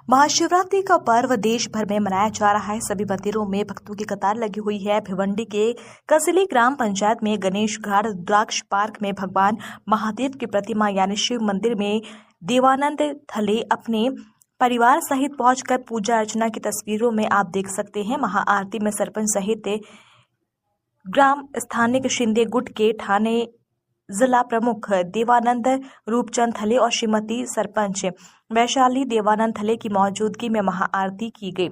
महाशिवरात्रि का पर्व देश भर में मनाया जा रहा है। सभी मंदिरों में भक्तों की कतार लगी हुई है। भिवंडी के कसली ग्राम पंचायत में गणेश घाट रुद्राक्ष पार्क में भगवान महादेव की प्रतिमा यानी शिव मंदिर में देवानंद थले अपने परिवार सहित पहुंचकर पूजा अर्चना की तस्वीरों में आप देख सकते हैं। महाआरती में सरपंच सहित ग्राम स्थानिक शिंदे गुट के थाने जिला प्रमुख देवानंद रूपचंद थले और श्रीमती सरपंच वैशाली देवानंद थले की मौजूदगी में महाआरती की गई।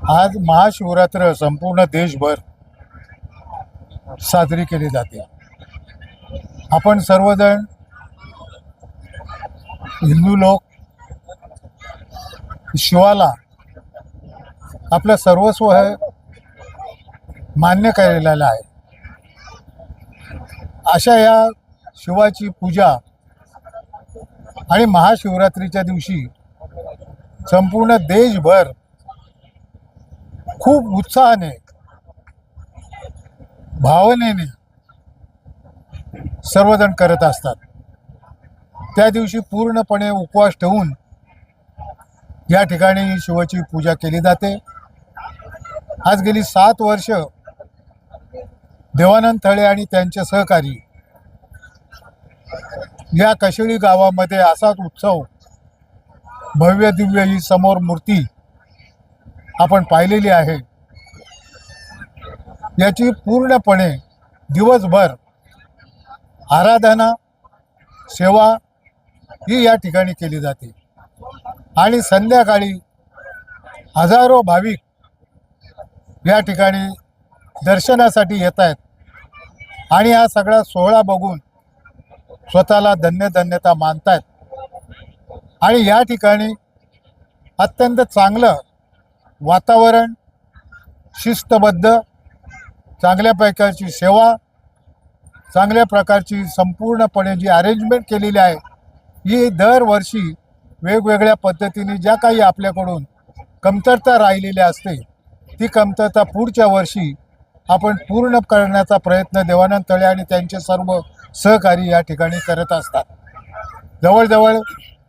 आज महाशिवरात्र संपूर्ण देशभर साजरी केली जाते। आपण सर्वजण हिंदू लोक शिवाला आपलं सर्वस्व है मान्य केलेलं आहे। अशा या शिवाची पूजा आणि महाशिवरात्रीच्या दिवशी संपूर्ण देशभर खूप उत्साहाने भावनेने सर्वजण करत असतात। त्या दिवशी पूर्णपणे उपवास ठेवून या ठिकाणी शिवाची पूजा केली जाते। आज गेली 7 वर्ष देवानंद थळे आणि त्यांचे सहकारी या कशेळी गावामध्ये असाच उत्सव भव्य दिव्य ही समोर मूर्ती आपण पाहिलेली आहे। याची पूर्णपणे दिवसभर आराधना सेवा ही या ठिकाणी केली जाते आणि संध्याकाळी हजारो भाविक या ठिकाणी दर्शनासाठी येत आहेत आणि हा सगळा सोहळा बघून स्वतःला धन्यता मानतायत। आणि या ठिकाणी अत्यंत चांगलं वातावरण, शिस्तबद्ध चांगल्या प्रकारची सेवा, चांगल्या प्रकारची संपूर्णपणे जी अरेंजमेंट केलेली आहे ही दरवर्षी वेगवेगळ्या पद्धतीने ज्या काही आपल्याकडून कमतरता राहिलेली असते ती कमतरता पुढच्या वर्षी आपण पूर्ण करण्याचा प्रयत्न देवानंद थळे आणि त्यांचे सर्व सहकारी या ठिकाणी करत असतात। जवळजवळ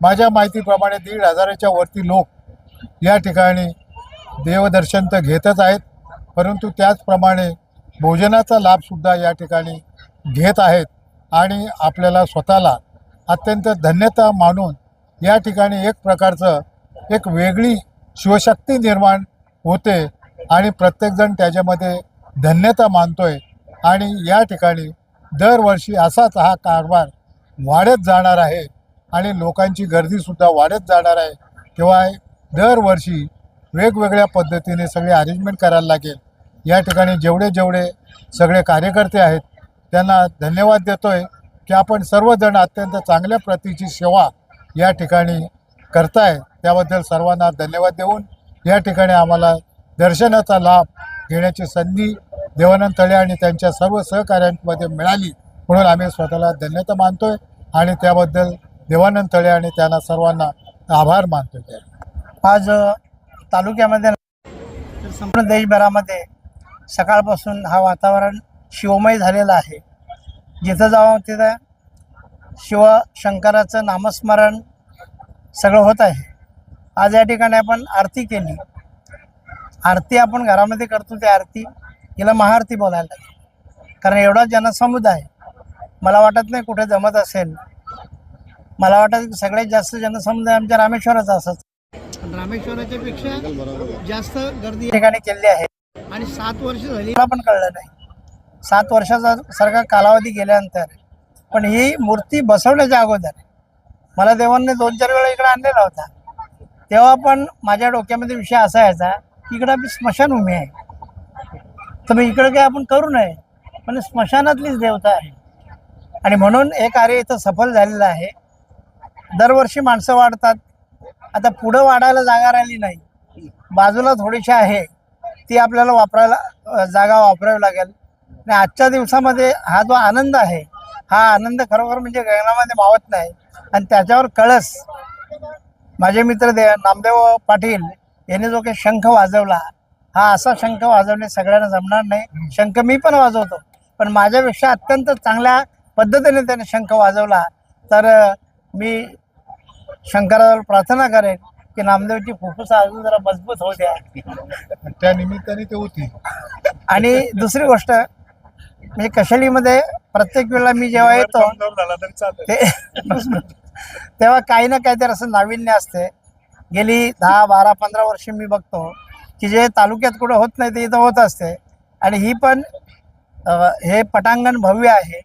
माझ्या माहितीप्रमाणे 1,500च्या वरती लोक या ठिकाणी देवदर्शन तर घेतच आहेत, परंतु त्याचप्रमाणे भोजनाचा लाभसुद्धा या ठिकाणी घेत आहेत आणि आपल्याला स्वतःला अत्यंत धन्यता मानून या ठिकाणी एक प्रकारचं एक वेगळी शिवशक्ती निर्माण होते आणि प्रत्येकजण त्याच्यामध्ये धन्यता मानतोय। आणि या ठिकाणी दरवर्षी असाच हा कारभार वाढत जाणार आहे आणि लोकांची गर्दीसुद्धा वाढत जाणार आहे। तेव्हा दरवर्षी वेगवेगळ्या पद्धतीने सगळे अरेंजमेंट करायला लागेल। या ठिकाणी जेवढे सगळे कार्यकर्ते आहेत त्यांना धन्यवाद देतोय की आपण सर्वजण अत्यंत चांगल्या प्रतीची सेवा या ठिकाणी करताय, त्याबद्दल सर्वांना धन्यवाद देऊन या ठिकाणी आम्हाला दर्शनाचा लाभ घेण्याची संधी देवानंद थळे आणि त्यांच्या सर्व सहकाऱ्यांमध्ये मिळाली म्हणून आम्ही स्वतःला धन्यता मानतोय आणि त्याबद्दल देवानंद थळे आणि त्यांना सर्वांना आभार मानतोय। आज तालुक्यामध्ये संपूर्ण देशभरामध्ये सकाळपासून हा वातावरण शिवमय झालेलं आहे। जिथं जावं तिथं शिवशंकराचं नामस्मरण सगळं होत आहे। आज या ठिकाणी आपण आरती केली। आरती आपण घरामध्ये करतो ती आरती हिला महाआरती बोलायला लागेल, कारण एवढा जनसमुदाय मला वाटत नाही कुठे जमत असेल। मला वाटत सगळ्यात जास्त जनसमुदाय आमच्या रामेश्वराचा असत, रामेश्वराच्या पेक्षा जास्त गर्दी या ठिकाणी केली आहे। आणि 7 वर्ष झाली मला पण कळलं नाही, 7 वर्षाचा सारखा कालावधी गेल्यानंतर पण ही मूर्ती बसवण्याच्या अगोदर मला देवांनी 2-4 वेळा इकडे आणलेला होता। तेव्हा पण माझ्या डोक्यामध्ये विषय असा यायचा की इकडे आपली स्मशानभूमी आहे तर मग इकडे काय आपण करू नये, पण स्मशानातलीच देवता आहे आणि म्हणून हे कार्य इथं सफल झालेलं आहे। दरवर्षी माणसं वाढतात, आता पुढं वाढायला जागा राहिली नाही, बाजूला थोडीशी आहे ती आपल्याला वापरायला जागा वापरावी लागेल। आणि आजच्या दिवसामध्ये हा जो आनंद आहे हा आनंद खरोखर म्हणजे गगनामध्ये मावत नाही। आणि त्याच्यावर कळस माझे मित्र नामदेव पाटील यांनी जो काही शंख वाजवला हा असा शंख वाजवणे सगळ्यांना जमणार नाही। शंख मी पण वाजवतो, पण माझ्यापेक्षा अत्यंत चांगल्या पद्धतीने त्याने शंख वाजवला तर मी शंकरावर प्रार्थना करेन की नामदेवची फुफ्फुस अजून जरा मजबूत होऊ द्या. त्या निमित्ताने ते होती. आणि दुसरी गोष्ट म्हणजे कशालीमध्ये प्रत्येक वेळेला मी जेव्हा येतो ते तेव्हा काही ना काहीतरी असं नाविन्य असते. गेली 10, 12, 15 वर्ष मी बघतो की जे तालुक्यात कुठं होत नाही ते इथं होत असते. आणि ही पण हे पटांगण भव्य आहे.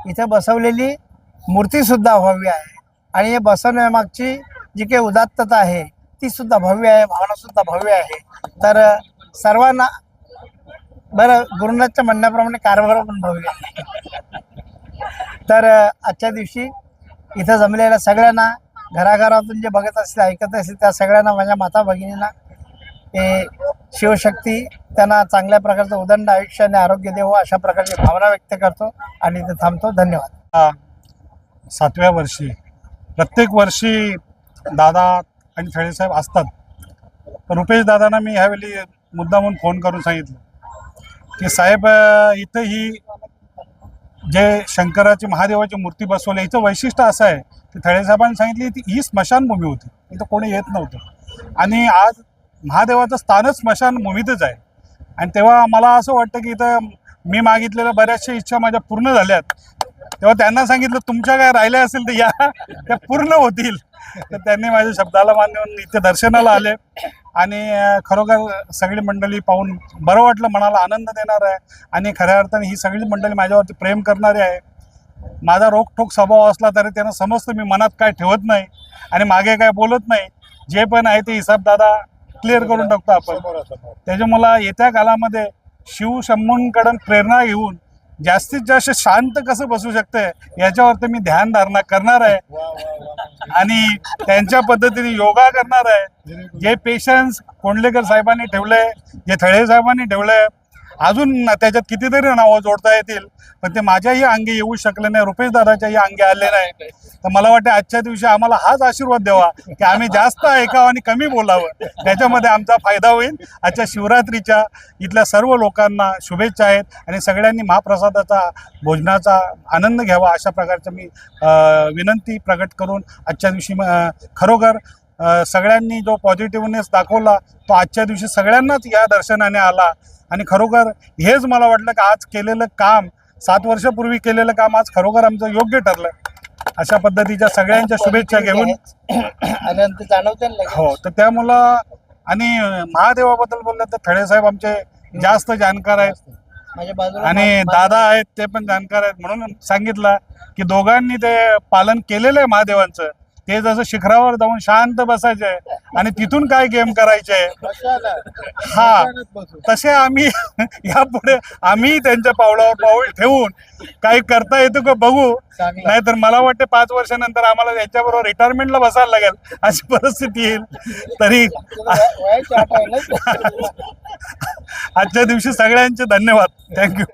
इथे बसवलेली मूर्तीसुद्धा भव्य आहे. आणि हे बसवण्यामागची जी काही उदात्तता आहे ती सुद्धा भव्य आहे, भावनासुद्धा भव्य आहे. तर सर्वांना बरं गुरुनाथच्या म्हणण्याप्रमाणे कारभार पण भव्य आहे. तर आजच्या दिवशी इथं जमलेल्या सगळ्यांना, घराघरातून जे बघत असते ऐकत असते त्या सगळ्यांना, माझ्या माता भगिनींना हे शिवशक्ती त्यांना चांगल्या प्रकारचं उदंड आयुष्य आणि आरोग्य देवो अशा प्रकारची भावना व्यक्त करतो आणि इथे थांबतो. धन्यवाद. 7व्या वर्षी प्रत्येक वर्षी दादा आणि थळेसाहेब असतात. पण रुपेश दादांना मी ह्यावेळी मुद्दामून फोन करून सांगितलं की साहेब इथं ही जे शंकराची महादेवाची मूर्ती बसवली हिचं वैशिष्ट्य असं आहे की थळेसाहेबांनी सांगितली ही स्मशानभूमी होती, इथं कोणी येत नव्हतं आणि आज महादेवाचं स्थानच स्मशानभूमीतच आहे. आणि तेव्हा मला असं वाटतं की इथं मी मागितलेल्या बऱ्याचशा इच्छा माझ्या पूर्ण झाल्यात. तेव्हा त्यांना सांगितलं तुमच्या काय राहिल्या असेल तर या, त्या पूर्ण होतील. तर त्यांनी माझ्या शब्दाला मानून इथे दर्शनाला आले आणि खरोखर सगळी मंडळी पाहून बरं वाटलं, मनाला आनंद देणार आहे. आणि खऱ्या अर्थाने ही सगळी मंडळी माझ्यावरती प्रेम करणारी आहे. माझा रोखठोक स्वभाव असला तरी त्यांना समजतं मी मनात काय ठेवत नाही आणि मागे काय बोलत नाही. जे पण आहे ते हिसाब दादा क्लिअर करून टाकतो आपण. त्याच्यामुळे येत्या काळामध्ये शिवशंभूंकडून प्रेरणा घेऊन जास्तीत जास्त शांत कसं बसू शकते याच्यावरती मी ध्यानधारणा करणार आहे आणि त्यांच्या पद्धतीने योगा करणार आहे. जे पेशन्स कोंडलेकर साहेबांनी ठेवले, जे थळे साहेबांनी ठेवले, अजून त्याच्यात कितीतरी नावं जोडता येतील पण ते माझ्याही अंगी येऊ शकले नाही, रुपेश दादाच्याही अंगी आले नाही. तर मला वाटतं आजच्या दिवशी आम्हाला हाच आशीर्वाद द्यावा की आम्ही जास्त ऐकावं आणि कमी बोलावं, त्याच्यामध्ये आमचा फायदा होईल. आजच्या शिवरात्रीच्या इथल्या सर्व लोकांना शुभेच्छा आहेत आणि सगळ्यांनी महाप्रसादाचा भोजनाचा आनंद घ्यावा अशा प्रकारचं मी विनंती प्रकट करून आजच्या दिवशी खरोखर सगळ्यांनी जो पॉझिटिव्हनेस दाखवला तो आजच्या दिवशी सगळ्यांनाच या दर्शनाने आला. आणि खरोखर हेच मला वाटलं की आज केलेलं काम 7 वर्षापूर्वी केलेलं काम आज खरोखर आमचं योग्य ठरलं. अशा पद्धतीच्या सगळ्यांच्या शुभेच्छा घेऊन हो. तर त्यामुळं आणि महादेवाबद्दल बोललं तर थळेसाहेब आमचे जास्त जाणकार आहेत आणि दादा आहेत ते पण जाणकार आहेत. म्हणून सांगितलं की दोघांनी ते पालन केलेलं आहे महादेवांचं. ते जसं शिखरावर जाऊन शांत बसायचे आणि तिथून काय गेम करायचे हा, तसे आम्ही यापुढे आम्ही त्यांच्या पावलावर पाऊल ठेवून काही करता येतं का बघू. नाहीतर मला वाटते 5 वर्षानंतर आम्हाला याच्याबरोबर रिटायरमेंटला बसायला लागेल अशी परिस्थिती येईल. तरी आजच्या दिवशी सगळ्यांचे धन्यवाद. थँक्यू.